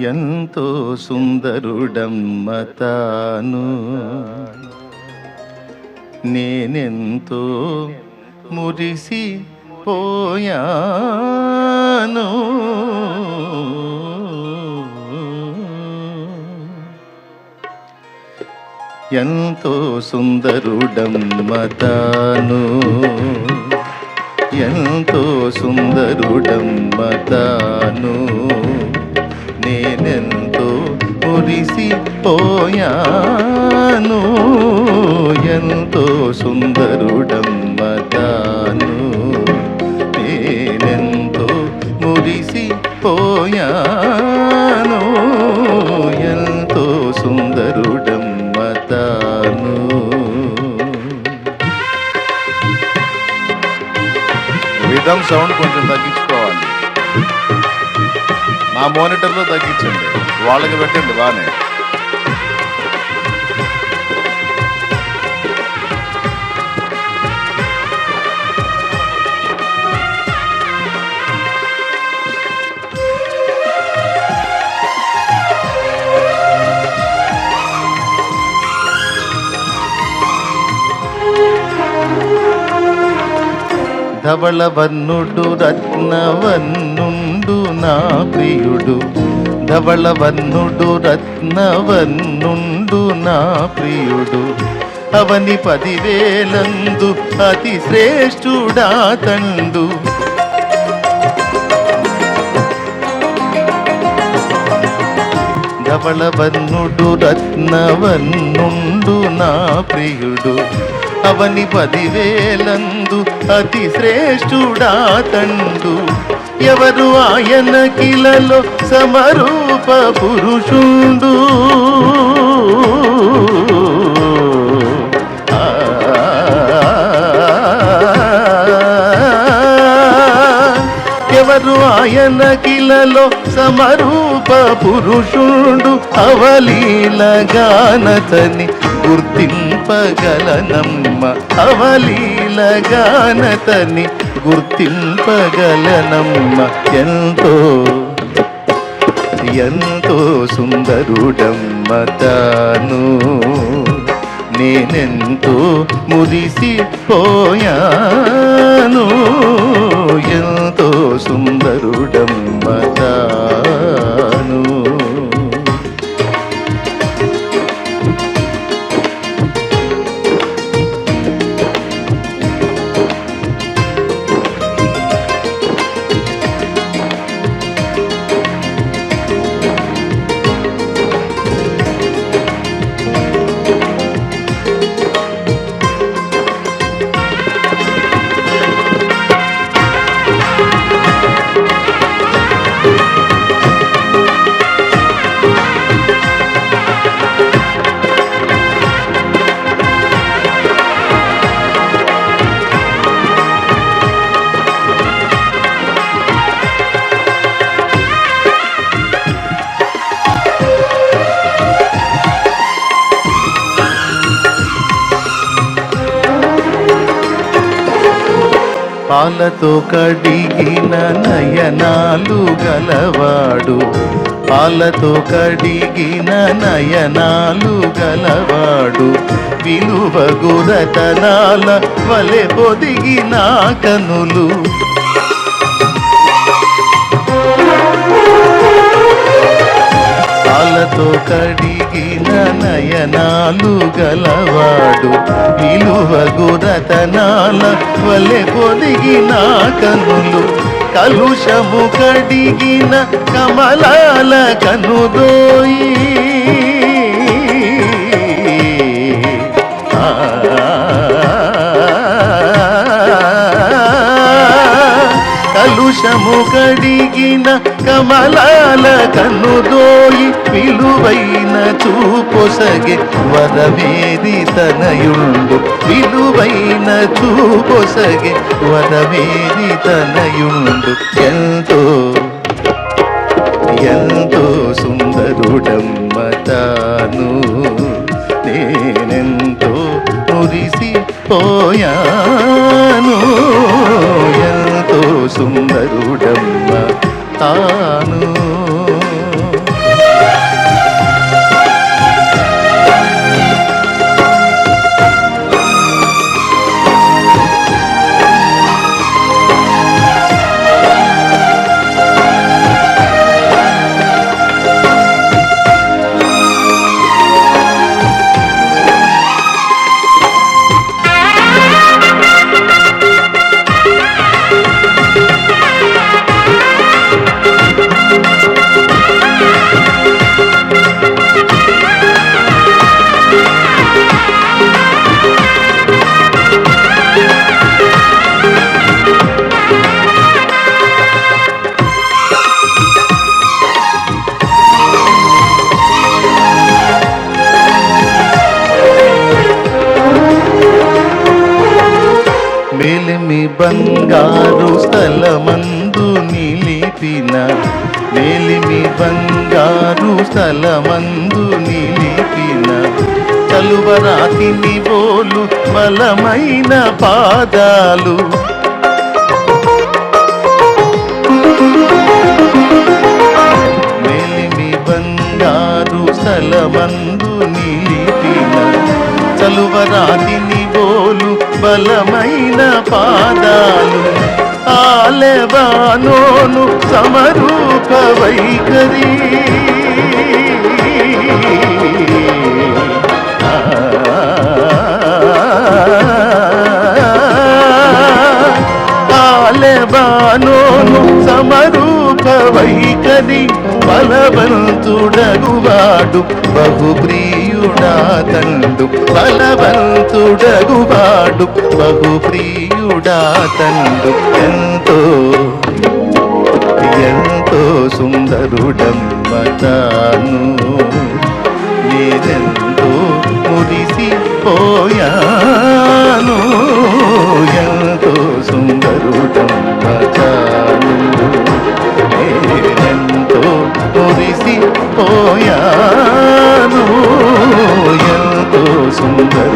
ఎంతో సుందరుడమ్మ తాను, నేనెంతో మురిసి పోయాను. ఎంతో సుందరుడమ్మ తాను, ఎంతో సుందరుడమ్మ తాను, నేనెంతో మురిసిపోయాను. ఎంతో సుందరుడమ్మ తాను, నేనెంతో మురిసిపోయాను. ఎంతో సుందరుడమ్మ తాను. రిథమ్ సౌండ్ కొంచెం తగ్గించుకోవాలి. నా మానిటర్లో తగ్గించండి, వాళ్ళకి పెట్టండి బాగానే. ధవళవర్ణుడు రత్నవర్ణుండు నా ప్రియుడు, ధవళవర్ణుడు రత్నవర్ణుండు నా ప్రియుడు, అవని 10,000 అతి శ్రేష్ఠుడా తండు. ధవళవర్ణుడు రత్నవర్ణుండు నా ప్రియుడు, అవని 10,000 అతి శ్రేష్ఠుడా తండు. ఎవరు ఆయన కిలలో సమరూప పురుషుండు. ఎవరు ఆయన కిలలో సమరూప పురుషుండు. అవలీలగానతని గుర్తింపగలనమ్మ, అవలీలగానతని గుర్తింపగలనమ్మ. ఎంతో ఎంతో సుందరుడమ్మ తాను, నేనెంతో మురిసిపోయాను. ఎంతో సుందరుడమ్మ తాను. పాలతో కడిగిన నయనాలు గలవాడు, పాలతో కడిగిన నయనాలు గలవాడు, విలువగు రతనాల వలె పొదిగిన కనులు. పాలతో కడిగిన నయనాలు గలవాడు, విలువగు రతనాల వలె పొదిగిన కనులు. కలుషము కడిగిన కమలాల కనుదోయి, కలుషము కడిగిన కమలాల కన్నుదోయి, విలువైన చూపొసగే వరమేది తనయుండు. విలువైన చూపొసగే వరమేది తనయుండు. ఎంతో ఎంతో సుందరుడమ్మ తాను, నేనెంతో మురిసిపోయాను. ఎంతో సుందరుడమ్మ తాను. బంగారు స్థలమందు నిలిపిన మేలిమి బంగారు స్థలమందు నిలిపిన చలువరాతిని బోలు బలమైన పాదాలు మేలిమి బంగారు స్థలమందు నిలిపిన చలువరాతిని బోలు బలమైన పాదాలు ఆలెబానోను సమరూప వైఖరి ఆలెబానోను సమరూప వైఖరి బలవంతుడగువాడు బహుప్రియుడా తండు బలవంతుడగువాడు బహుప్రియుడా తండు ఎంతో సుందరుడమ్మ తాను నేనెంతో మురిసిపోయాను ఎంతో సుందరుడమ్మ తాను నేనెంతో మురిసిపోయాను ఎంతో సుందర